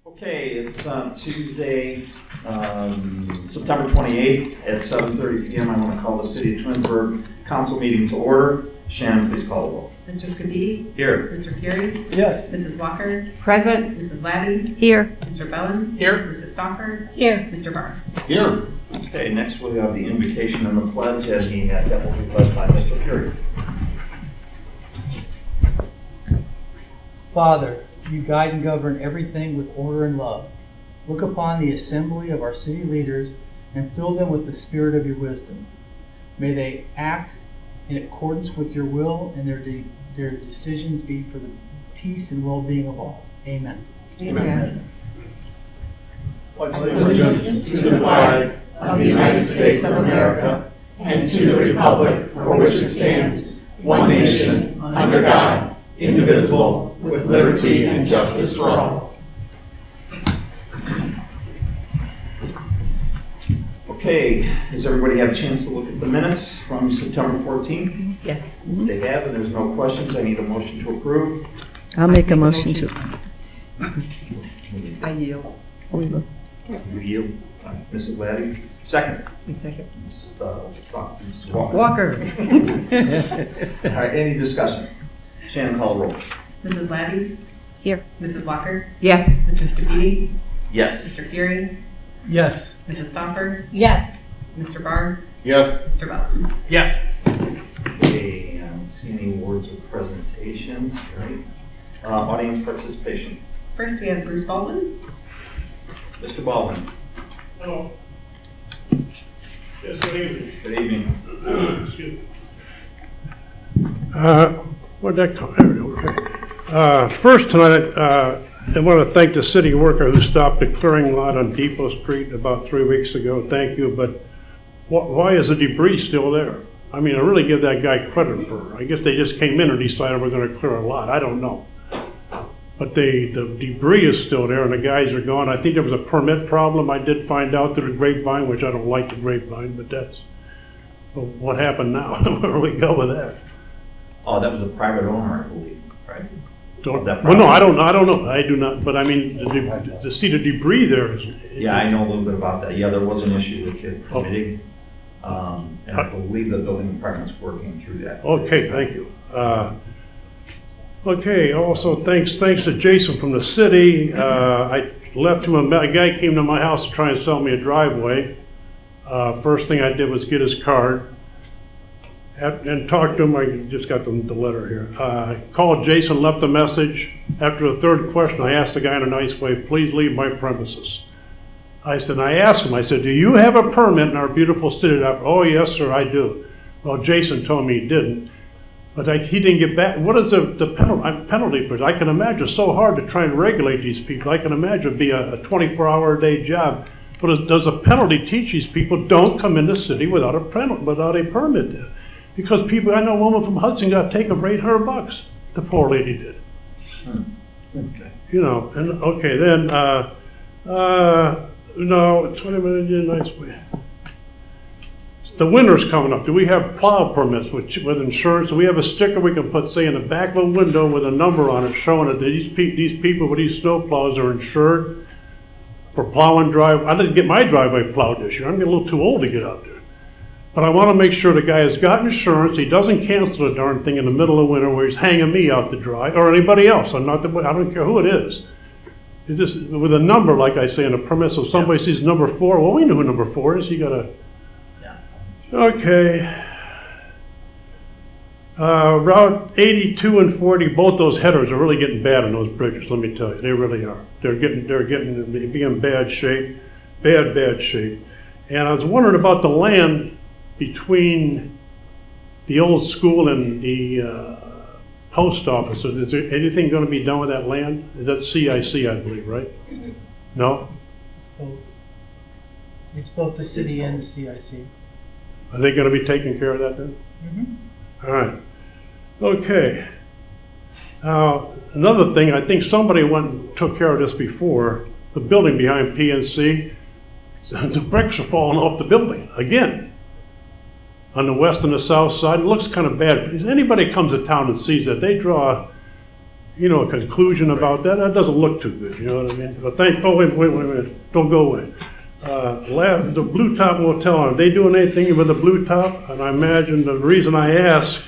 Okay, it's Tuesday, September 28th at 7:30 p.m. I want to call the City of Twinsburg Council meeting to order. Shannon, please call the roll. Mr. Scabidi? Here. Mr. Fury? Yes. Mrs. Walker? Present. Mrs. Labby? Here. Mr. Bellin? Here. Mrs. Stoffer? Here. Mr. Barr? Here. Okay, next we have the invocation and the pledge, and that will be led by Mr. Fury. Father, you guide and govern everything with order and love. Look upon the assembly of our city leaders and fill them with the spirit of your wisdom. May they act in accordance with your will and their decisions be for the peace and well-being of all. Amen. Amen. Allegiance to the flag of the United States of America and to the republic for which it stands, one nation, under God, indivisible, with liberty and justice for all. Okay, does everybody have a chance to look at the minutes from September 14th? Yes. They have, and there's no questions. I need a motion to approve. I'll make a motion to. I yield. You yield. Mrs. Labby. Second. Second. Mrs. Walker. Walker. All right, any discussion? Shannon, call the roll. Mrs. Labby? Here. Mrs. Walker? Yes. Mr. Scabidi? Yes. Mr. Fury? Yes. Mrs. Stoffer? Yes. Mr. Barr? Yes. Mr. Bellin? Yes. Okay, I don't see any awards or presentations, right? Audience participation. First, we have Bruce Baldwin. Mr. Baldwin. Hello. Yes, good evening. Good evening. Excuse me. Where'd that come? There we go. Okay. First tonight, I want to thank the city worker who stopped the clearing lot on Depot Street about 3 weeks ago. Thank you, but why is the debris still there? I mean, I really give that guy credit for, I guess they just came in and decided we're going to clear a lot. I don't know. But the debris is still there and the guys are gone. I think there was a permit problem. I did find out through the grapevine, which I don't like the grapevine, but that's what happened now. Where do we go with that? Oh, that was a private owner, I believe, right? Well, That no, I don't know. I do not, but I mean, to see the debris there is. Yeah, I know a little bit about that. Yeah, there was an issue with the permitting. And I believe the building department's working through that. Okay, thank you. Okay, also, thanks to Jason from the city. I left him, a guy came to my house to try and sell me a driveway. First thing I did was get his card and talked to him. I just got the letter here. Called Jason, left a message. After the third question, I asked the guy in a nice way, please leave my premises. I asked him, do you have a permit in our beautiful city? Oh, yes, sir, I do. Well, Jason told me he didn't, but he didn't get back. What is the penalty for it? I can imagine it's so hard to try and regulate these people. I can imagine it'd be a 24-hour-a-day job. But does a penalty teach these people don't come in the city without a permit? Because people, I know a woman from Hudson got taken for $800. The poor lady did. Okay. You know, and okay, then, no, 20 minutes, nice way. The winter's coming up. Do we have plow permits with insurance? Do we have a sticker we can put, say, in the back of a window with a number on it showing that these people with these snow plows are insured for plowing drive? I didn't get my driveway plowed this year. I'm getting a little too old to get out there. But I want to make sure the guy has got insurance. He doesn't cancel the darn thing in the middle of winter where he's hanging me out to dry, or anybody else. I don't care who it is. It's just with a number, like I say, in a permit. So if somebody sees number 4, well, we know who number 4 is. You got to. Yeah. Okay. Route 82 and 40, both those headers are really getting bad on those bridges. Let me tell you, they really are. They're being in bad shape, bad shape. And I was wondering about the land between the old school and the post office. Is there anything going to be done with that land? Is that CIC, I believe, right? No? Both. It's both the city and the CIC. Are they going to be taking care of that then? Mm-hmm. All right. Okay. Another thing, I think somebody went and took care of this before. The building behind PNC, the bricks are falling off the building again. On the west and the south side, it looks kind of bad. If anybody comes to town and sees that, they draw a conclusion about that, that doesn't look too good, you know what I mean? But wait a minute, don't go away. The Blue Top Motel, are they doing anything with the Blue Top? And I imagine the reason I ask,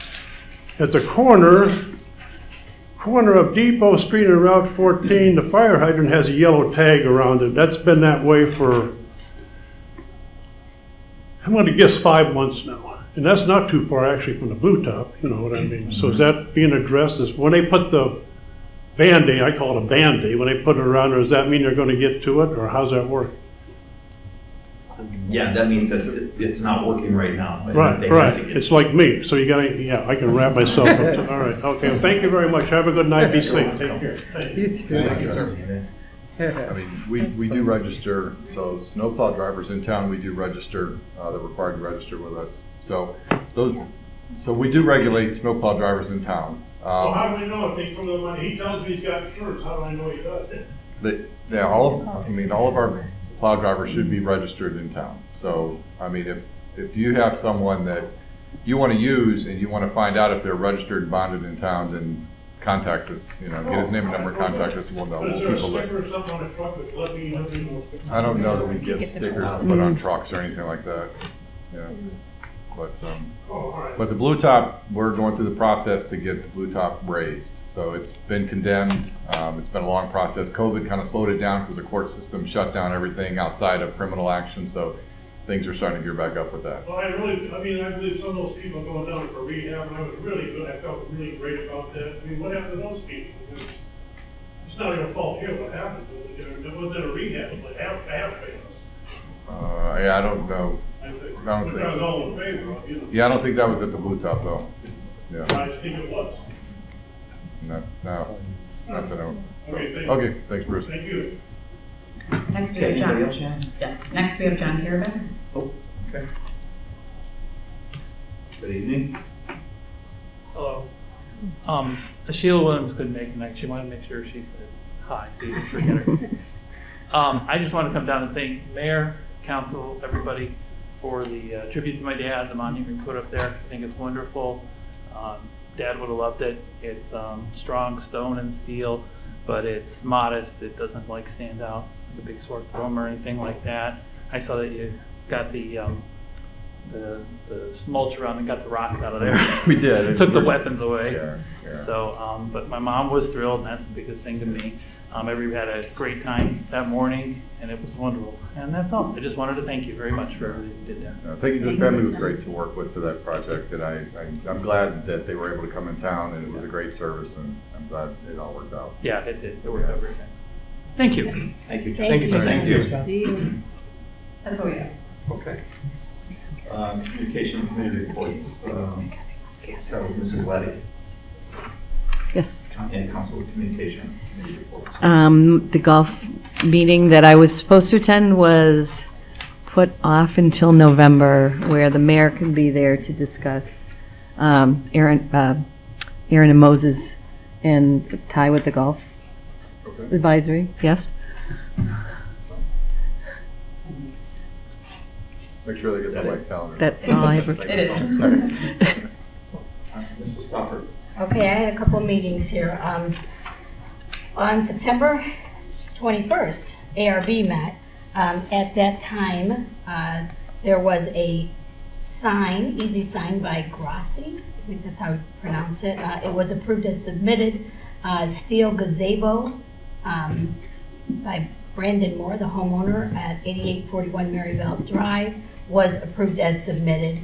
at the corner of Depot Street and Route 14, the fire hydrant has a yellow tag around it. That's been that way for, I'm gonna guess 5 months now. And that's not too far actually from the Blue Top, you know what I mean? So is that being addressed? Is when they put the Band-Aid, I call it a Band-Aid, when they put it around there, does that mean they're gonna get to it, or how's that work? Yeah, that means that it's not working right now. and Right, they have right. to get- It's like me, so you gotta, yeah, I can wrap myself up to, all right, okay. Well, thank you very much. Have a good night. Be safe. Take care. Thank you. You too. Thank you, sir. I mean, we do register, so snowplow drivers in town, we do register, they're required to register with us. So we do regulate snowplow drivers in town. Well, how do we know if they come to the money? He tells me he's got insurance. How do I know he does? All of our plow drivers should be registered in town. So, I mean, if you have someone that you want to use and you want to find out if they're registered and bonded in town, then contact us, get his name and number, contact us, and we'll know. But is We'll there a keep a list. sticker or something on the truck that's letting you know? I don't know that we give stickers to put on trucks or anything like that. Yeah. Oh, all right. But the Blue Top, we're going through the process to get the Blue Top raised. So it's been condemned. It's been a long process. COVID kind of slowed it down because the court system shut down everything outside of criminal action. So things are starting to gear back up with that. Well, I believe some of those people going down for rehab, and I was really good. I felt really great about that. I mean, what happened to those people? It's not your fault here. What happened to them? It wasn't a rehab, but half fails. I don't know. I don't Which I was think. all in favor of, Yeah, I don't think that was at the Blue Top though. Yeah, I think it was. no, not to know. Okay, thank you. Okay, thanks, Bruce. Thank you. Next we have Anybody else, John. Shannon? Yes, next we have John Carabin. Oh, okay. Good evening. Hello. Sheila Williams couldn't make it tonight. She wanted to make sure she said hi, so you didn't forget her. I just want to come down and thank Mayor, Council, everybody for the tribute to my dad, the monument we put up there. I think it's wonderful. Dad would have loved it. It's strong stone and steel, but it's modest. It doesn't stand out like a big sword throne or anything like that. I saw that you got the mulch around and got the rocks out of there. We did. Took the weapons away. Yeah. So, but my mom was thrilled, and that's the biggest thing to me. Everybody had a great time that morning, and it was wonderful. And that's all. I just wanted to thank you very much for everything you did there. Thank you. The family was great to work with for that project, and I'm glad that they were able to come in town, and it was a great service, and I'm glad it all worked out. Yeah, it did. It worked out very nice. Thank you. Thank you, John. Thank you, sir. Thank you. See you. That's all we have. Okay. Communication and committee reports. Start with Mrs. Leddy. Yes. And council communication committee reports. The golf meeting that I was supposed to attend was put off until November, where the mayor can be there to discuss Aaron and Moses and tie with the golf Okay. advisory. Yes. Make sure they get the right calendar. That's all I have. It is. Mrs. Stopper. Okay, I had a couple of meetings here. On September 21st, ARB met. At that time, there was a sign, easy sign by Grassi. I think that's how you pronounce it. It was approved as submitted. Steel gazebo by Brandon Moore, the homeowner at 8841 Maryville Drive, was approved as submitted.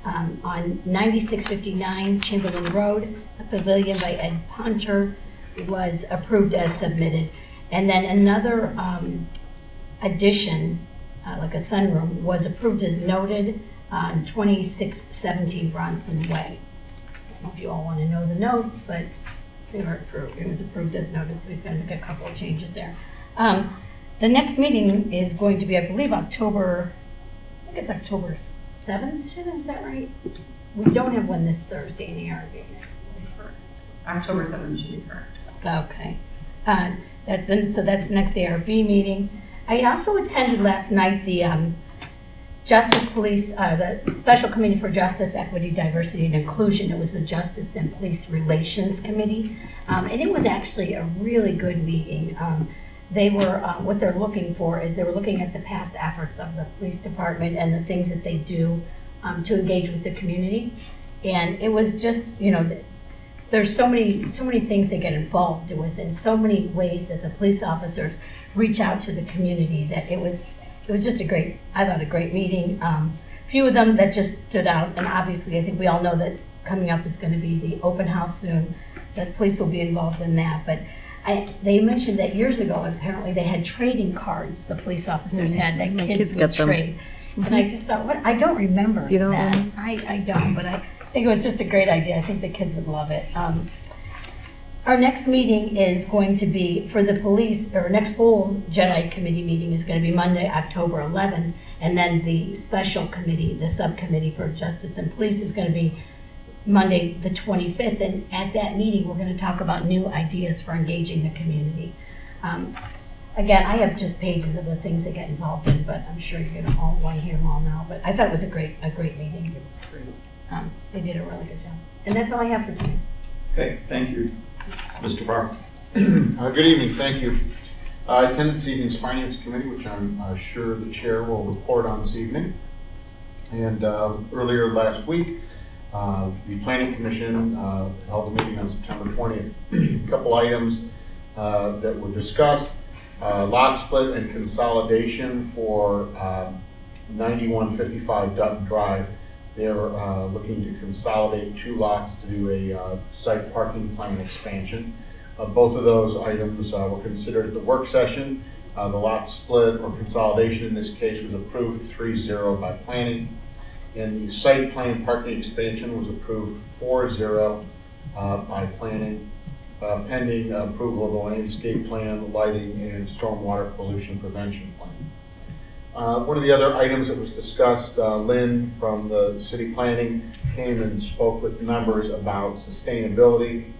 On 9659 Chamberlain Road, a pavilion by Ed Ponter was approved as submitted. And then another addition, like a sunroom, was approved as noted on 2617 Bronson Way. I don't know if you all want to know the notes, but they were approved. It was approved as noted, so he's going to make a couple of changes there. The next meeting is going to be, I believe, October 7th, Shannon, is that right? We don't have one this Thursday in the ARB. October 7th should be correct. Okay. So that's the next ARB meeting. I also attended last night the Justice Police, the Special Committee for Justice, Equity, Diversity, and Inclusion. It was the Justice and Police Relations Committee. And it was actually a really good meeting. They were, what they're looking for is they were looking at the past efforts of the police department and the things that they do to engage with the community. And it was just, you know, there's so many things they get involved with and so many ways that the police officers reach out to the community that it was just a great meeting. Few of them that just stood out, and obviously I think we all know that coming up is going to be the open house soon, that police will be involved in that. But they mentioned that years ago, apparently they had trading cards the police officers had that My kids kids would got them. trade. And I just thought, what? I don't remember You don't that. remember? I don't, but I think it was just a great idea. I think the kids would love it. Our next meeting is going to be for the police, or next full Jedi committee meeting is going to be Monday, October 11th. And then the special committee, the subcommittee for justice and police is going to be Monday, the 25th. And at that meeting, we're going to talk about new ideas for engaging the community. Again, I have just pages of the things they get involved in, but I'm sure you're going to all want to hear them all now. But I thought it was a great meeting. They did a really good job. And that's all I have for tonight. Okay, thank you. Mr. Barr. Good evening, thank you. I attended this evening's Finance Committee, which I'm sure the chair will report on this evening. And earlier last week, the Planning Commission held a meeting on September 20th. A couple items that were discussed. Lot split and consolidation for 9155 Dutton Drive. They're looking to consolidate 2 lots to do a site parking plan expansion. Both of those items were considered at the work session. The lot split or consolidation in this case was approved 3-0 by planning. And the site plan parking expansion was approved 4-0 by planning, pending approval of the landscape plan, lighting, and stormwater pollution prevention plan. One of the other items that was discussed, Lynn from the city planning came and spoke with members about sustainability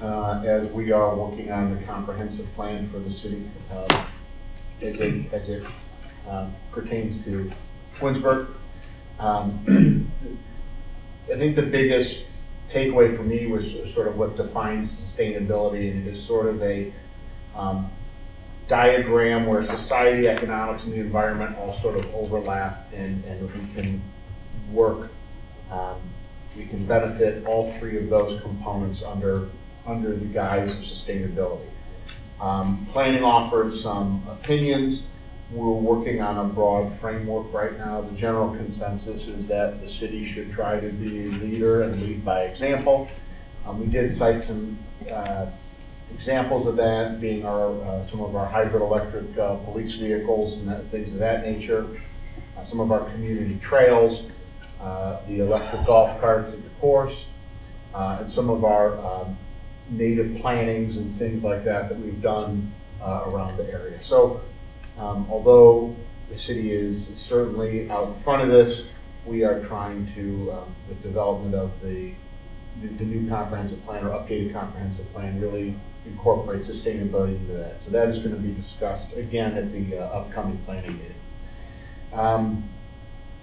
as we are working on the comprehensive plan for the city as it pertains to Twinsburg. I think the biggest takeaway for me was sort of what defines sustainability, and it is sort of a diagram where society, economics, and the environment all sort of overlap, and we can work, we can benefit all 3 of those components under the guise of sustainability. Planning offered some opinions. We're working on a broad framework right now. The general consensus is that the city should try to be a leader and lead by example. We did cite some examples of that being some of our hybrid electric police vehicles and things of that nature, some of our community trails, the electric golf carts at the course, and some of our native plantings and things like that we've done around the area. So although the city is certainly out in front of this, we are trying to, with development of the new comprehensive plan or updated comprehensive plan, really incorporate sustainability into that. So that is going to be discussed again at the upcoming planning meeting.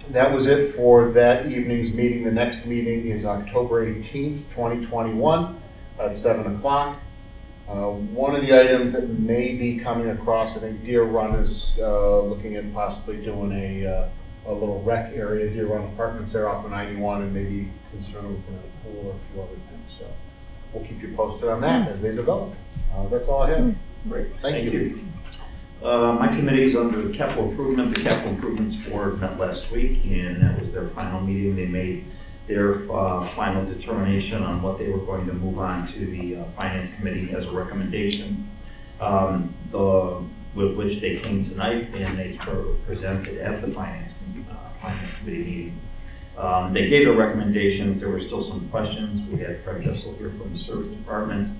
That was it for that evening's meeting. The next meeting is October 18th, 2021 at 7 o'clock. One of the items that may be coming across, I think Deer Run is looking at possibly doing a little rec area, Deer Run Apartments there off of 91, and maybe considering opening a pool or a few other things. So we'll keep you posted on that as they develop. That's all I have. Great, Thank you. My committee is under the capital improvement. The capital improvements board met last week, and that was their final meeting. They made their final determination on what they were going to move on to the finance committee as a recommendation, with which they came tonight and they presented at the finance committee meeting. They gave their recommendations. There were still some questions. We had Fred Jessel here from the service department.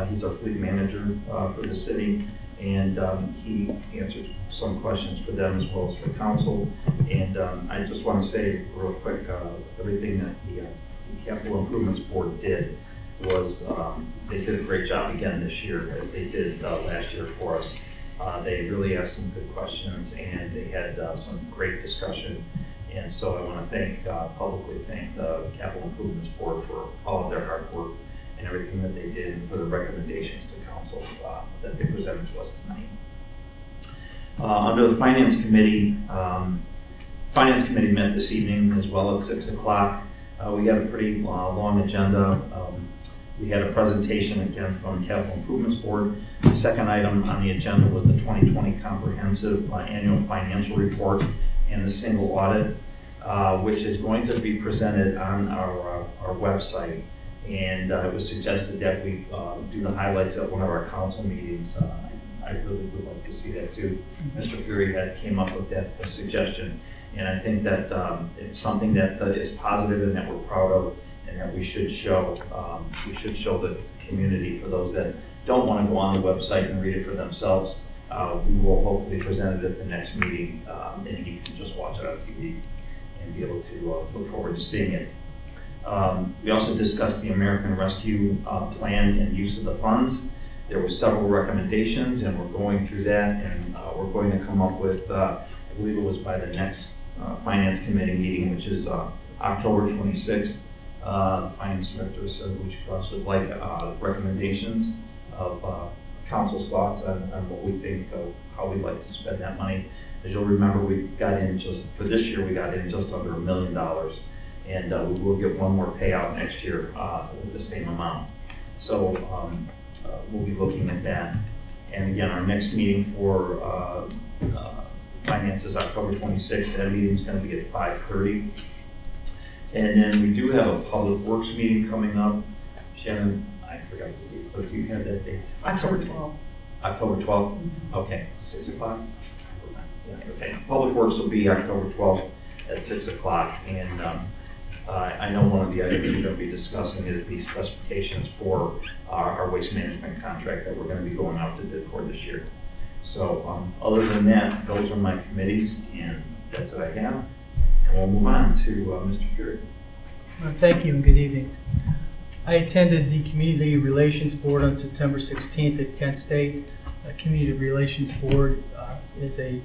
He's our fleet manager for the city, and he answered some questions for them as well as for council. And I just want to say real quick, everything that the capital improvements board did was they did a great job again this year, as they did last year for us. They really asked some good questions, and they had some great discussion. And so I want to publicly thank the Capital Improvements Board for all of their hard work and everything that they did, and for the recommendations to council that they presented to us tonight. Under the Finance Committee met this evening as well at 6 o'clock. We had a pretty long agenda. We had a presentation again from the Capital Improvements Board. The second item on the agenda was the 2020 Comprehensive Annual Financial Report and the single audit, which is going to be presented on our website. And it was suggested that we do the highlights at one of our council meetings. I really would like to see that too. Mr. Fury came up with that suggestion. And I think that it's something that is positive and that we're proud of, and that we should show the community. For those that don't want to go on the website and read it for themselves, we will hopefully present it at the next meeting, and you can just watch it on TV and be able to look forward to seeing it. We also discussed the American Rescue Plan and use of the funds. There were several recommendations, and we're going through that, and we're going to come up with, I believe it was by the next Finance Committee meeting, which is October 26th. The Finance Director said we should also like recommendations of council's thoughts on what we think of how we'd like to spend that money. As you'll remember, we got in for this year, we got in just under $1 million. And we will get one more payout next year with the same amount. So we'll be looking at that. And again, our next meeting for finance is October 26th. That meeting is going to be at 5:30. And then we do have a public works meeting coming up. Shannon, I forgot the date, but you have that date. October 12th. October 12th? Okay, 6 o'clock? Yeah, okay. Public works will be October 12th at 6 o'clock. And I know one of the items we're going to be discussing is the specifications for our waste management contract that we're going to be going out to bid for this year. So other than that, those are my committees, and that's what I have. And we'll move on to Mr. Fury. Thank you and good evening. I attended the Community Relations Board on September 16th at Kent State. Community Relations Board is a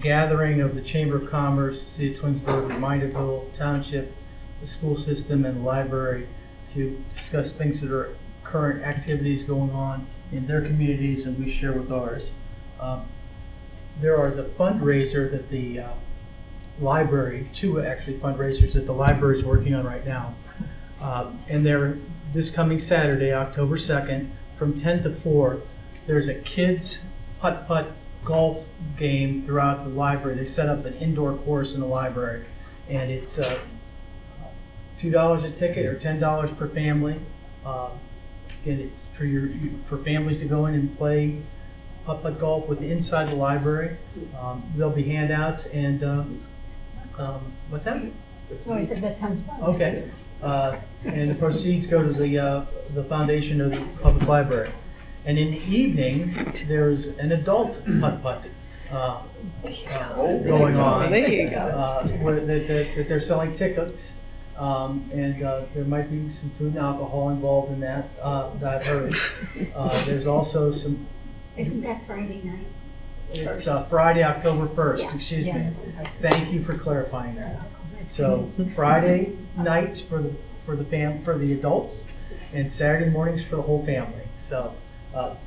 gathering of the Chamber of Commerce, City of Twinsburg, the Minderville Township, the school system, and the library to discuss things that are current activities going on in their communities and we share with ours. There is a fundraiser that the library, two actually fundraisers that the library is working on right now. And they're this coming Saturday, October 2nd, from 10 to 4, there's a kids putt-putt golf game throughout the library. They set up an indoor course in the library, and it's $2 a ticket or $10 per family. Again, it's for families to go in and play putt-putt golf with inside the library. There'll be handouts and what's that? So I said that sounds fun. Okay. And the proceeds go to the foundation of the public library. And in the evening, there's an adult putt-putt going on. There you go. Where that they're selling tickets, and there might be some food and alcohol involved in that, that I've heard. There's also some, Isn't that Friday night? it's Friday, October 1st, Yeah, excuse yeah, me. that's- Thank you for clarifying that. So Friday nights for the adults, and Saturday mornings for the whole family. So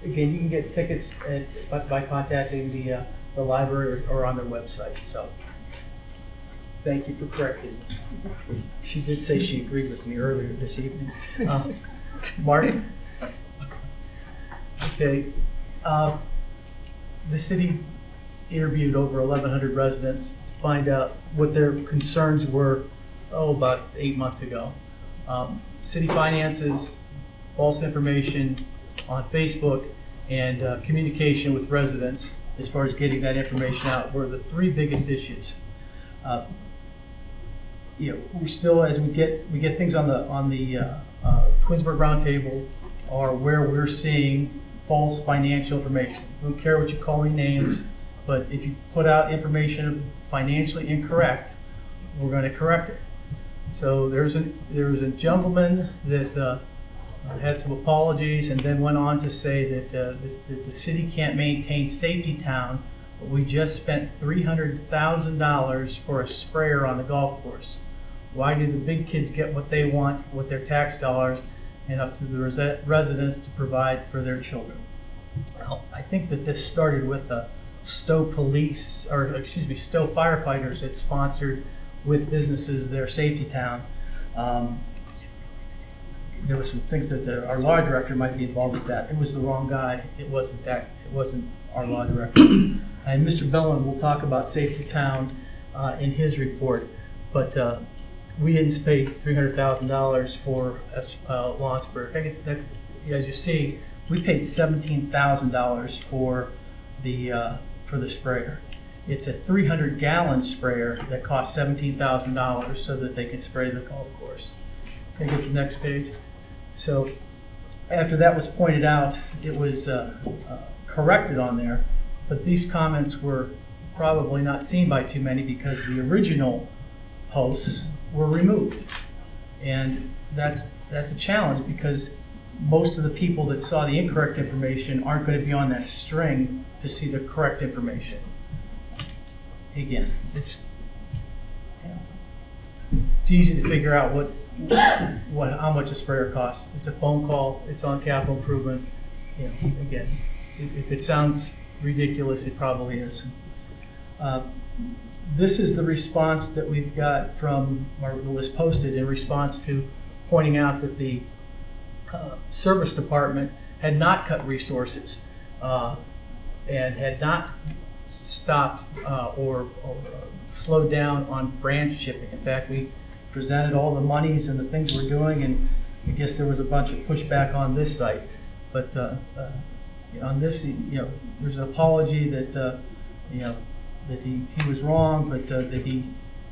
again, you can get tickets by contacting the library or on their website. So thank you for correcting me. She did say she agreed with me earlier this evening. Marty? Okay. The city interviewed over 1,100 residents to find out what their concerns were, about 8 months ago. City finances, false information on Facebook, and communication with residents as far as getting that information out were the three biggest issues. We still, as we get things on the Twinsburg Roundtable, are where we're seeing false financial information. We don't care what you call any names, but if you put out information financially incorrect, we're going to correct it. So there was a gentleman that had some apologies, and then went on to say that the city can't maintain Safety Town, but we just spent $300,000 for a sprayer on the golf course. Why do the big kids get what they want with their tax dollars, and up to the residents to provide for their children? Well, I think that this started with Stowe Police, or excuse me, Stowe firefighters that sponsored with businesses their Safety Town. There were some things that our law director might be involved with that. It was the wrong guy. It wasn't our law director. And Mr. Baldwin will talk about Safety Town in his report, but we didn't pay $300,000 for a lawn sprayer. As you see, we paid $17,000 for the sprayer. It's a 300-gallon sprayer that costs $17,000 so that they can spray the golf course. Can I get to the next page? So after that was pointed out, it was corrected on there, but these comments were probably not seen by too many because the original posts were removed. And that's a challenge because most of the people that saw the incorrect information aren't going to be on that string to see the correct information. Again, it's easy to figure out how much a sprayer costs. It's a phone call. It's on capital improvement. Again, if it sounds ridiculous, it probably is. This is the response that we've got from, or was posted in response to pointing out that the service department had not cut resources and had not stopped or slowed down on branch shipping. In fact, we presented all the monies and the things we're doing, and I guess there was a bunch of pushback on this site. But on this, there's an apology that that he was wrong, but that he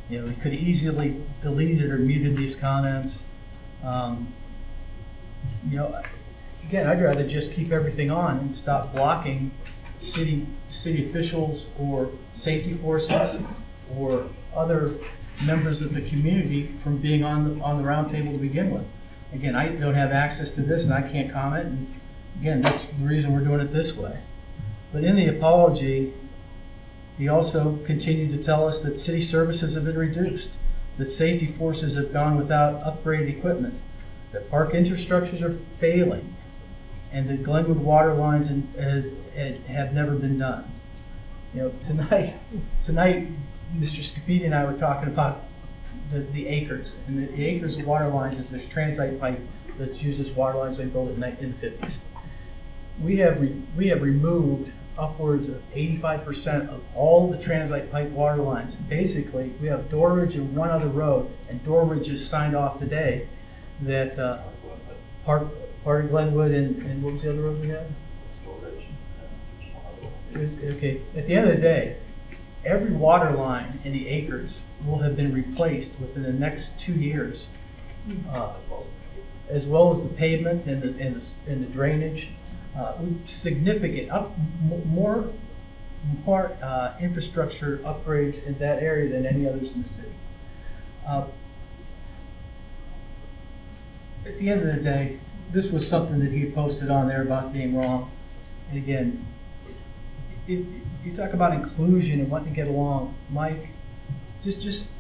could easily deleted or muted these comments. Again, I'd rather just keep everything on and stop blocking city officials or safety forces or other members of the community from being on the round table to begin with. Again, I don't have access to this and I can't comment. And again, that's the reason we're doing it this way. But in the apology, he also continued to tell us that city services have been reduced, that safety forces have gone without upgraded equipment, that park infrastructures are failing, and that Glenwood water lines have never been done. Tonight, Mr. Scapidi and I were talking about the acres, and the acres of water lines is this transite pipe that uses water lines we built in the 50s. We have removed upwards of 85% of all the transite pipe water lines. Basically, we have Dorridge and one other road, and Dorridge is signed off today that part of Glenwood and what was the other road we had? Okay, at the end of the day, every water line in the acres will have been replaced within the next 2 years, as well as the pavement and the drainage. Significant more infrastructure upgrades in that area than any others in the city. At the end of the day, this was something that he had posted on there about being wrong. And again, you talk about inclusion and wanting to get along, Mike. Just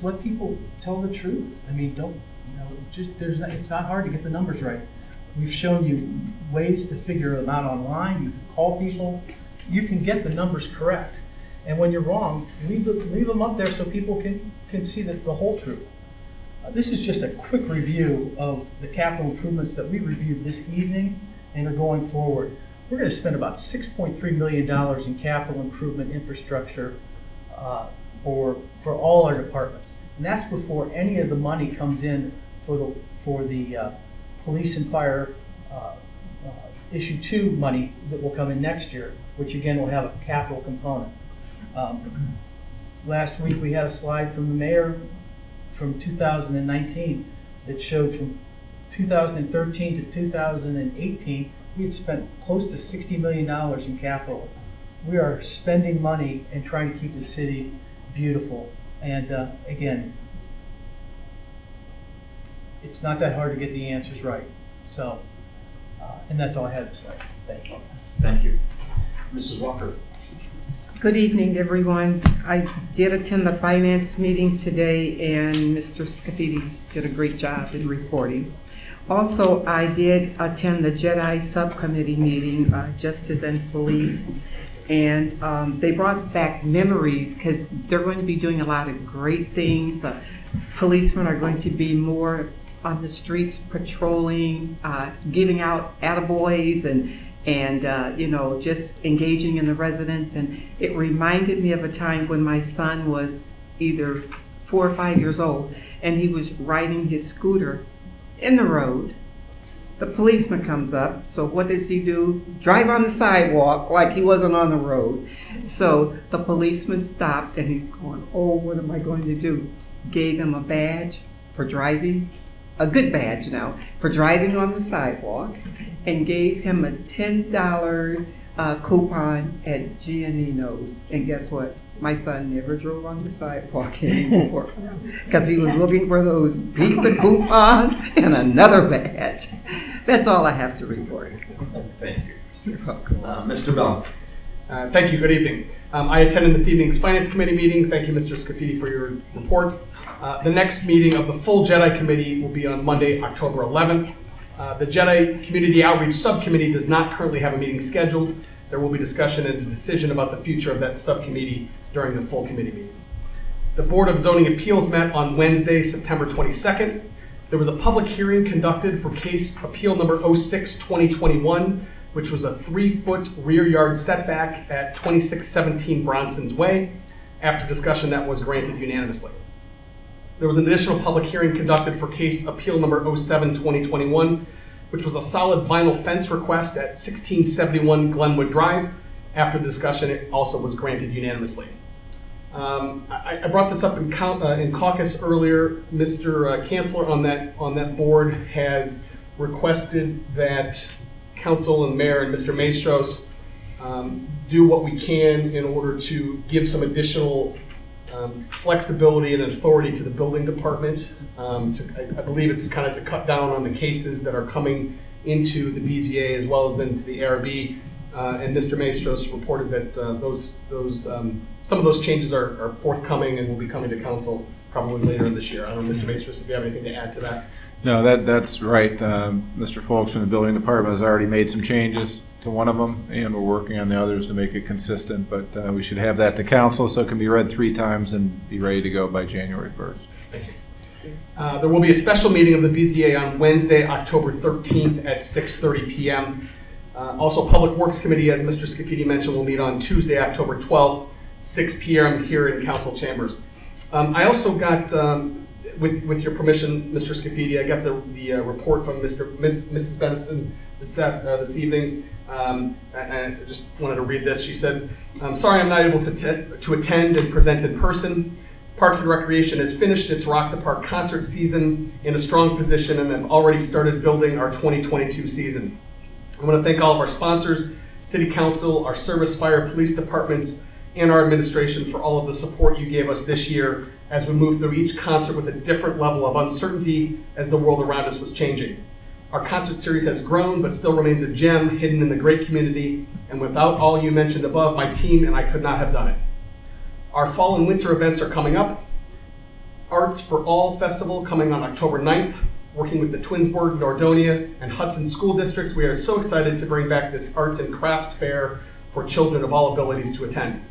let people tell the truth. I mean, it's not hard to get the numbers right. We've shown you ways to figure them out online. You can call people. You can get the numbers correct. And when you're wrong, leave them up there so people can see the whole truth. This is just a quick review of the capital improvements that we reviewed this evening and are going forward. We're going to spend about $6.3 million in capital improvement infrastructure for all our departments. And that's before any of the money comes in for the police and fire issue 2 money that will come in next year, which again will have a capital component. Last week we had a slide from the mayor from 2019 that showed from 2013 to 2018 we had spent close to $60 million in capital. We are spending money and trying to keep the city beautiful. And again, it's not that hard to get the answers right. So, and that's all I had to say. Thank you. Thank you. Mrs. Walker? Good evening, everyone. I did attend the finance meeting today, and Mr. Scafidi did a great job in reporting. Also, I did attend the JEDI subcommittee meeting, Justice and Police, and they brought back memories because they're going to be doing a lot of great things. The policemen are going to be more on the streets patrolling, giving out attaboys and just engaging in the residents. And it reminded me of a time when my son was either 4 or 5 years old, and he was riding his scooter in the road. The policeman comes up, so what does he do? Drive on the sidewalk like he wasn't on the road. So the policeman stopped, and he's going, oh, what am I going to do? Gave him a badge for driving, a good badge now, for driving on the sidewalk, and gave him a $10 coupon at Giannino's. And guess what? My son never drove on the sidewalk anymore because he was looking for those pizza coupons and another badge. That's all I have to report. Thank you. You're welcome. Mr. Bell? Thank you. Good evening. I attended this evening's Finance Committee meeting. Thank you, Mr. Scafidi, for your report. The next meeting of the full JEDI Committee will be on Monday, October 11th. The JEDI Community Outreach Subcommittee does not currently have a meeting scheduled. There will be discussion and a decision about the future of that subcommittee during the full committee meeting. The Board of Zoning Appeals met on Wednesday, September 22nd. There was a public hearing conducted for case appeal number 06-2021, which was a 3-foot rear yard setback at 2617 Bronson's Way. After discussion, that was granted unanimously. There was an additional public hearing conducted for case appeal number 07-2021, which was a solid vinyl fence request at 1671 Glenwood Drive. After the discussion, it also was granted unanimously. I brought this up in caucus earlier. Mr. Chancellor on that board has requested that council and mayor and Mr. Maestros do what we can in order to give some additional flexibility and authority to the building department. I believe it's kind of to cut down on the cases that are coming into the BZA as well as into the ARB. And Mr. Maestros reported that some of those changes are forthcoming and will be coming to council probably later in this year. I don't know, Mr. Maestros, if you have anything to add to that. No, that's right. Mr. Folks from the building department has already made some changes to one of them, and we're working on the others to make it consistent. But we should have that to council so it can be read 3 times and be ready to go by January 1st. Thank you. There will be a special meeting of the BZA on Wednesday, October 13th at 6:30 p.m. Also, Public Works Committee, as Mr. Scafidi mentioned, will meet on Tuesday, October 12th, 6 p.m. here in council chambers. I also got, with your permission, Mr. Scafidi, I got the report from Mrs. Benison this evening. I just wanted to read this. She said, "I'm sorry I'm not able to attend and present in person. Parks and Recreation has finished its Rock the Park concert season in a strong position and have already started building our 2022 season. I want to thank all of our sponsors, City Council, our service, fire, police departments, and our administration for all of the support you gave us this year as we moved through each concert with a different level of uncertainty as the world around us was changing. Our concert series has grown, but still remains a gem hidden in the great community, and without all you mentioned above, my team and I could not have done it. Our fall and winter events are coming up. Arts for All Festival coming on October 9th. Working with the Twinsburg, Nordonia, and Hudson school districts, we are so excited to bring back this arts and crafts fair for children of all abilities to attend.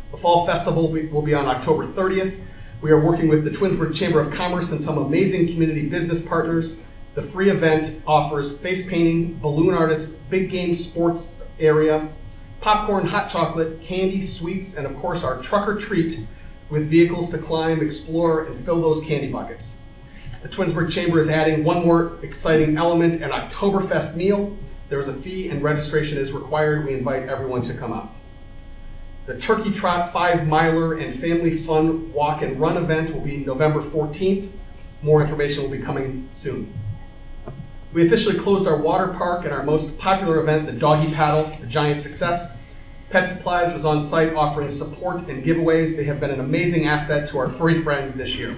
The Fall Festival will be on October 30th. We are working with the Twinsburg Chamber of Commerce and some amazing community business partners. The free event offers face painting, balloon artists, big game sports area, popcorn, hot chocolate, candy, sweets, and of course our truck or treat with vehicles to climb, explore, and fill those candy buckets. The Twinsburg Chamber is adding one more exciting element, an Oktoberfest meal. There is a fee and registration is required. We invite everyone to come out. The Turkey Trot 5-miler and Family Fun Walk and Run event will be November 14th. More information will be coming soon. We officially closed our water park and our most popular event, the Doggy Paddle, the giant success. Pet Supplies was on site offering support and giveaways. They have been an amazing asset to our furry friends this year.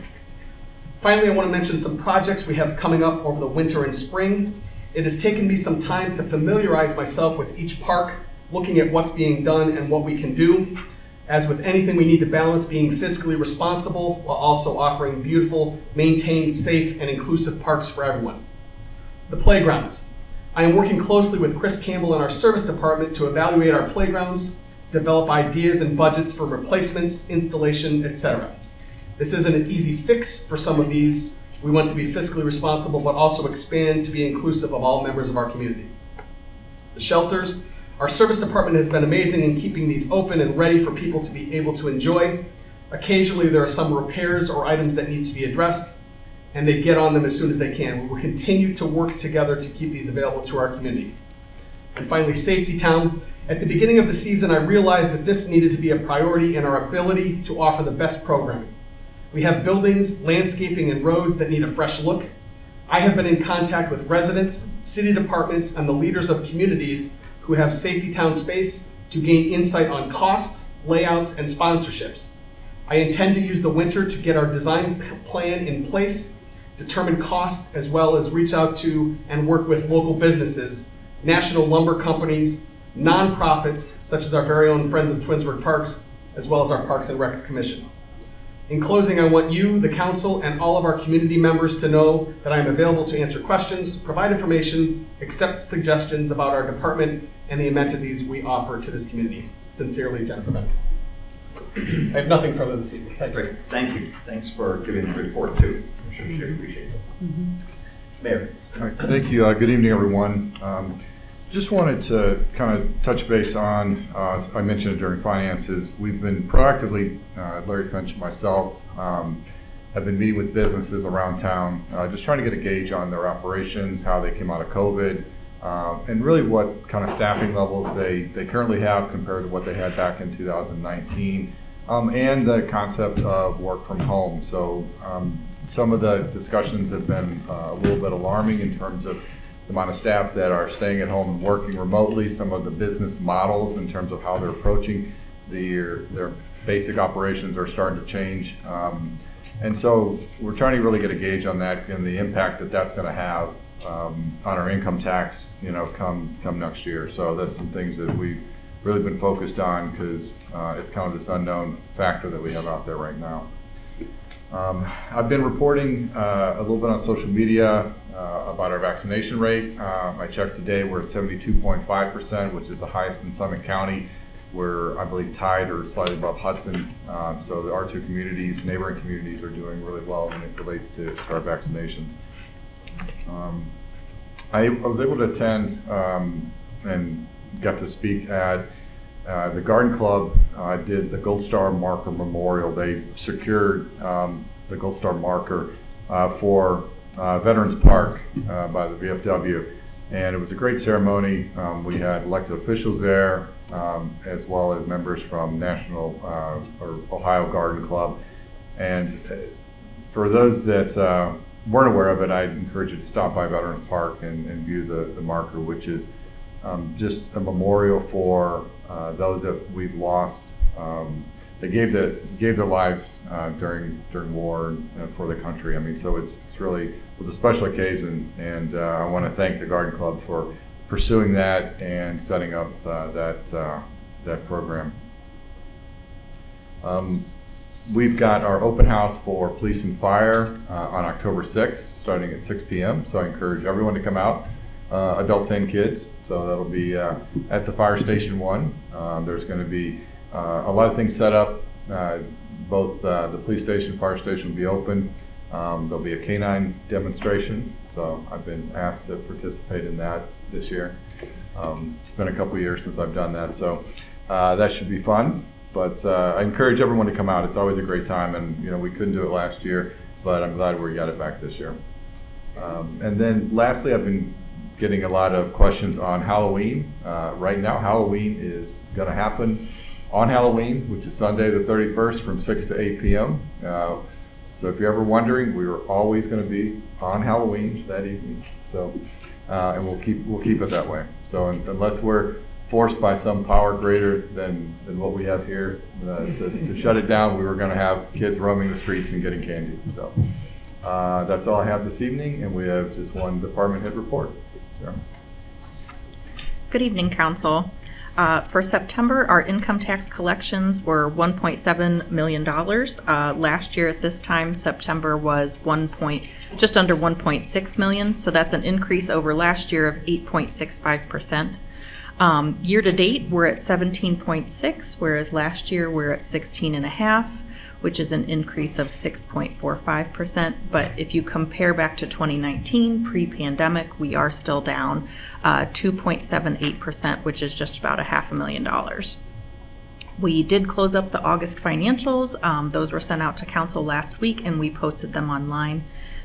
Finally, I want to mention some projects we have coming up over the winter and spring. It has taken me some time to familiarize myself with each park, looking at what's being done and what we can do. As with anything, we need to balance being fiscally responsible while also offering beautiful, maintained, safe, and inclusive parks for everyone. The playgrounds. I am working closely with Chris Campbell in our service department to evaluate our playgrounds, develop ideas and budgets for replacements, installation, etc. This isn't an easy fix for some of these. We want to be fiscally responsible, but also expand to be inclusive of all members of our community. The shelters. Our service department has been amazing in keeping these open and ready for people to be able to enjoy. Occasionally, there are some repairs or items that need to be addressed, and they get on them as soon as they can. We will continue to work together to keep these available to our community. And finally, Safety Town. At the beginning of the season, I realized that this needed to be a priority in our ability to offer the best programming. We have buildings, landscaping, and roads that need a fresh look. I have been in contact with residents, city departments, and the leaders of communities who have Safety Town space to gain insight on costs, layouts, and sponsorships. I intend to use the winter to get our design plan in place, determine costs, as well as reach out to and work with local businesses, national lumber companies, nonprofits, such as our very own Friends of Twinsburg Parks, as well as our Parks and Recs Commission. In closing, I want you, the council, and all of our community members to know that I am available to answer questions, provide information, accept suggestions about our department and the amenities we offer to this community. Sincerely, Jennifer Benz. I have nothing further this evening. Thank you. Great, thank you. Thanks for giving the report too. I'm sure she appreciates it. Mayor. All right, thank you. Good evening, everyone. Just wanted to kind of touch base on, I mentioned it during finances, we've been proactively, Larry Finch and myself, have been meeting with businesses around town, just trying to get a gauge on their operations, how they came out of COVID, and really what kind of staffing levels they currently have compared to what they had back in 2019, and the concept of work from home. So some of the discussions have been a little bit alarming in terms of the amount of staff that are staying at home and working remotely, some of the business models in terms of how they're approaching their basic operations are starting to change. And so we're trying to really get a gauge on that and the impact that that's going to have on our income tax, come next year. So that's some things that we've really been focused on because it's kind of this unknown factor that we have out there right now. I've been reporting a little bit on social media about our vaccination rate. I checked today, we're at 72.5%, which is the highest in Summit County. We're, I believe, tied or slightly above Hudson. So our two communities, neighboring communities, are doing really well when it relates to our vaccinations. I was able to attend and got to speak at the Garden Club did the Gold Star Marker Memorial. They secured the Gold Star Marker for Veterans Park by the VFW. And it was a great ceremony. We had elected officials there, as well as members from National or Ohio Garden Club. And for those that weren't aware of it, I'd encourage you to stop by Veterans Park and view the marker, which is just a memorial for those that we've lost. They gave their lives during war for the country. I mean, so it was a special occasion, and I want to thank the Garden Club for pursuing that and setting up that program. We've got our open house for police and fire on October 6th, starting at 6 p.m. So I encourage everyone to come out, adults and kids. So that'll be at the Fire Station 1. There's going to be a lot of things set up. Both the police station, fire station will be open. There'll be a canine demonstration. So I've been asked to participate in that this year. It's been a couple years since I've done that, so that should be fun. But I encourage everyone to come out. It's always a great time, and we couldn't do it last year, but I'm glad we got it back this year. And then lastly, I've been getting a lot of questions on Halloween. Right now, Halloween is going to happen on Halloween, which is Sunday the 31st from 6 to 8 p.m. So if you're ever wondering, we are always going to be on Halloween that evening. So, and we'll keep it that way. So unless we're forced by some power greater than what we have here to shut it down, we were going to have kids roaming the streets and getting candy. So That's all I have this evening, and we have just one department head report. Sarah? Good evening, Council. For September, our income tax collections were $1.7 million. Last year at this time, September was just under 1.6 million, so that's an increase over last year of 8.65%. Year to date, we're at 17.6, whereas last year we're at 16.5, which is an increase of 6.45%. But if you compare back to 2019, pre-pandemic, we are still down 2.78%, which is just about $500,000. We did close up the August financials. Those were sent out to council last week, and we posted them online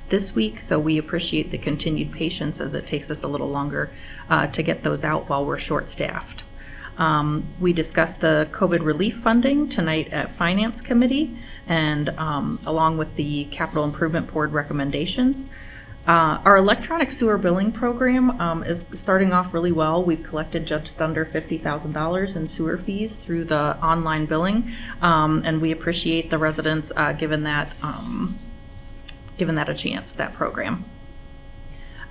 this week, so we appreciate the continued patience as it takes us a little longer to get those out while we're short-staffed. We discussed the COVID relief funding tonight at Finance Committee, and along with the Capital Improvement Board recommendations. Our electronic sewer billing program is starting off really well. We've collected just under $50,000 in sewer fees through the online billing, and we appreciate the residents given that a chance, that program.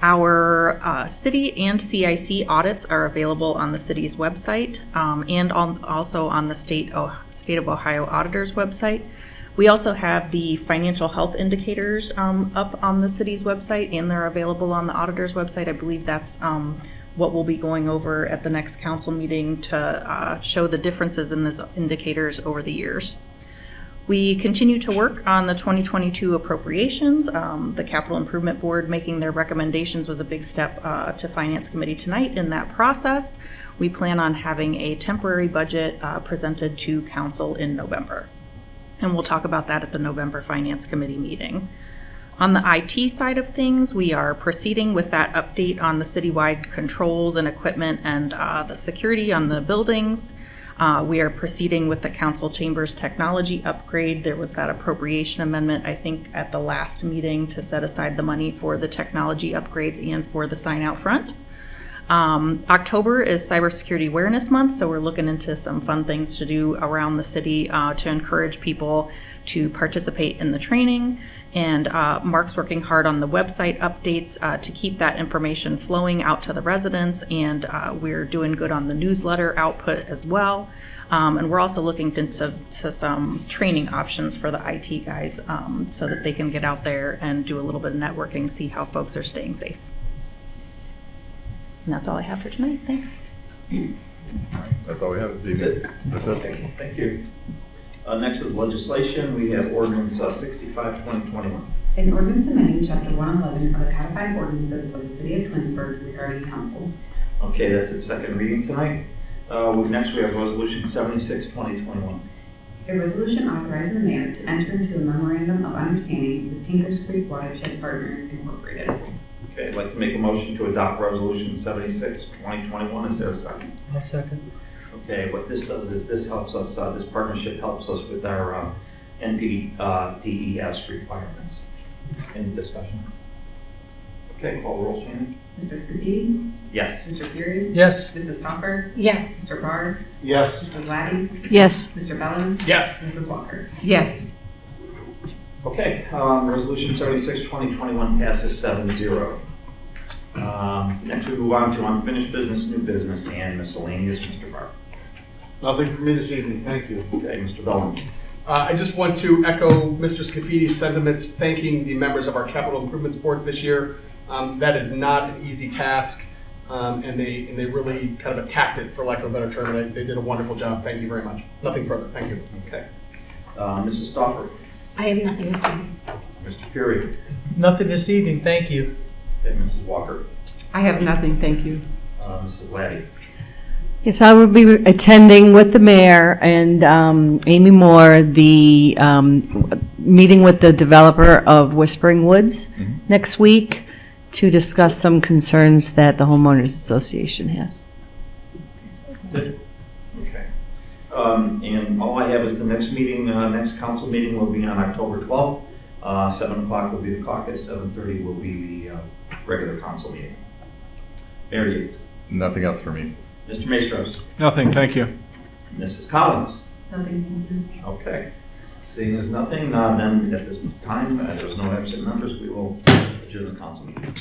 Our city and CIC audits are available on the city's website and also on the State of Ohio Auditor's website. We also have the financial health indicators up on the city's website, and they're available on the auditor's website. I believe that's what we'll be going over at the next council meeting to show the differences in these indicators over the years. We continue to work on the 2022 appropriations. The Capital Improvement Board making their recommendations was a big step to Finance Committee tonight in that process. We plan on having a temporary budget presented to Council in November. And we'll talk about that at the November Finance Committee meeting. On the IT side of things, we are proceeding with that update on the citywide controls and equipment and the security on the buildings. We are proceeding with the council chambers technology upgrade. There was that appropriation amendment, I think, at the last meeting to set aside the money for the technology upgrades and for the sign out front. October is Cybersecurity Awareness Month, so we're looking into some fun things to do around the city to encourage people to participate in the training. And Mark's working hard on the website updates to keep that information flowing out to the residents, and we're doing good on the newsletter output as well. And we're also looking into some training options for the IT guys so that they can get out there and do a little bit of networking, see how folks are staying safe. And that's all I have for tonight. Thanks. That's all we have this evening. That's it. Okay, thank you. Next is legislation. We have ordinance 65-2021. An ordinance amending chapter 111 of the codified ordinances of the city of Twinsburg regarding council. Okay, that's its second reading tonight. Next we have resolution 76-2021. A resolution authorizing the mayor to enter into a memorandum of understanding with Tinkers Creek Watershed Partners Incorporated. Okay, I'd like to make a motion to adopt resolution 76-2021. Is there a second? I'll second. Okay, what this does is this helps us, this partnership helps us with our NPDES requirements. Any discussion? Okay, call the roll, Shannon. Mr. Scafidi? Yes. Mr. Fury? Yes. Mrs. Stoffer? Yes. Mr. Barr? Yes. Mrs. Laddie? Yes. Mr. Baldwin? Yes. Mrs. Walker? Yes. Okay, resolution 76-2021 passes 7-0. Next we move on to unfinished business, new business, and miscellaneous. Mr. Barr. Nothing for me this evening, thank you. Okay, Mr. Bellin. I just want to echo Mr. Scafidi's sentiments, thanking the members of our Capital Improvements Board this year. That is not an easy task, and they really kind of attacked it, for lack of a better term, and they did a wonderful job. Thank you very much. Nothing further. Thank you. Okay. Mrs. Stoffer. I have nothing to say. Mr. Fury. Nothing this evening, thank you. Okay, Mrs. Walker. I have nothing, thank you. Mrs. Laddie. Yes, I will be attending with the mayor and Amy Moore the meeting with the developer of Whispering Woods next week to discuss some concerns that the homeowners association has. Okay. And all I have is the next meeting, next council meeting will be on October 12th. 7 o'clock will be the caucus, 7:30 will be the regular council meeting. Mayor Yates. Nothing else for me. Mr. Maestros. Nothing, thank you. Mrs. Collins. Nothing. Okay. Seeing as nothing, then at this time, there's no absent members, we will adjourn the council meeting.